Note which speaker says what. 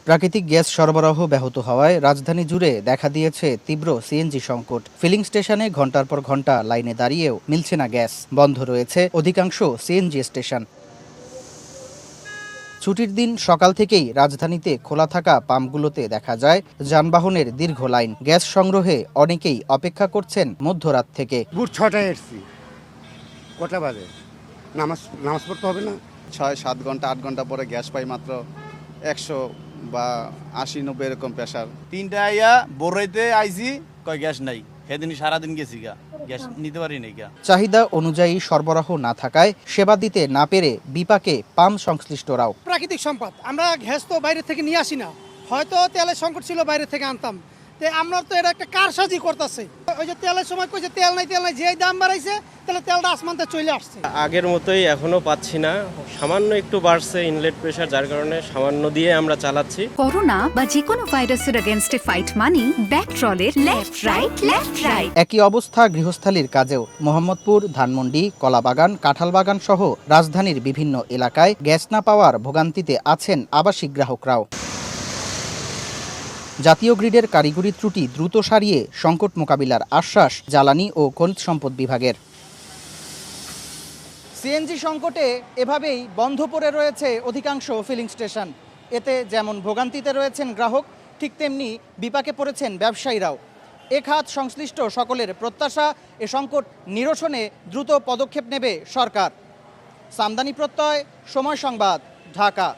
Speaker 1: প্রাকৃতিক গ্যাস সরবরাহ ব্যাহত হওয়ায় রাজধানী জুড়ে দেখা দিয়েছে তীব্র সিএনজি সংকট। ফিলিং স্টেশনে ঘণ্টার পর ঘণ্টা লাইনে দাঁড়িয়েও মিলছে না গ্যাস। বন্ধ রয়েছে অধিকাংশ সিএনজি স্টেশন। ছুটির দিন সকাল থেকেই রাজধানীতে খোলা থাকা পাম্পগুলোতে দেখা যায় যানবাহনের দীর্ঘ লাইন। গ্যাস সংগ্রহে অনেকেই অপেক্ষা করছেন মধ্যরাত থেকে।
Speaker 2: ভোর 6টায় এসছি, কটা বাজে? নামাজ পড়তে হবে না?
Speaker 3: 6-7 ঘন্টা 8 ঘন্টা পরে গ্যাস পাই মাত্র 100 বা 80-90 এরকম প্রেশার।
Speaker 4: 3টা আইয়া বোরাইতে আইছি, কয় গ্যাস নাই। সেদিন সারাদিন গেছি গা, গ্যাস নিতে পারি নাই গা।
Speaker 1: চাহিদা অনুযায়ী সরবরাহ না থাকায় সেবা দিতে না পেরে বিপাকে পাম্প সংশ্লিষ্টরাও।
Speaker 5: প্রাকৃতিক সম্পদ, আমরা গ্যাস তো বাইরে থেকে নিয়ে আসি না, হয়তো তেলের সংকট ছিল বাইরে থেকে আনতাম। আমরা তো এটা একটা কারসাজি করতেছে। ওই যে তেলের সময় কইছে তেল নাই, যেই দাম বাড়াইছে তাহলে তেলটা আসমানতে চলে আসছে।
Speaker 6: আগের মতোই এখনো পাচ্ছি না, সামান্য একটু বাড়ছে ইনলেট প্রেশার, যার কারণে সামান্য দিয়ে আমরা চালাচ্ছি।
Speaker 7: করোনা বা যে কোনো ভাইরাসের এগেইনস্টে ফাইট মানি ব্যাকট্রলের লেফট রাইট।
Speaker 1: একই অবস্থা গৃহস্থালির কাজেও। মোহাম্মদপুর, ধানমন্ডি, কলাবাগান, কাঁঠালবাগান সহ রাজধানীর বিভিন্ন এলাকায় গ্যাস না পাওয়ার ভোগান্তিতে আছেন আবাসিক গ্রাহকরাও। জাতীয় গ্রিডের কারিগরি ত্রুটি দ্রুত সারিয়ে সংকট মোকাবিলার আশ্বাস জ্বালানি ও খনিজ সম্পদ বিভাগের। সিএনজি সংকটে এভাবেই বন্ধ পড়ে রয়েছে অধিকাংশ ফিলিং স্টেশন। এতে যেমন ভোগান্তিতে রয়েছেন গ্রাহক, ঠিক তেমনি বিপাকে পড়েছেন ব্যবসায়ীরাও। এ খাত সংশ্লিষ্ট সকলের প্রত্যাশা এ সংকট নিরসনে দ্রুত পদক্ষেপ নেবে সরকার। সামদানি প্রত্যয়, সময় সংবাদ, ঢাকা।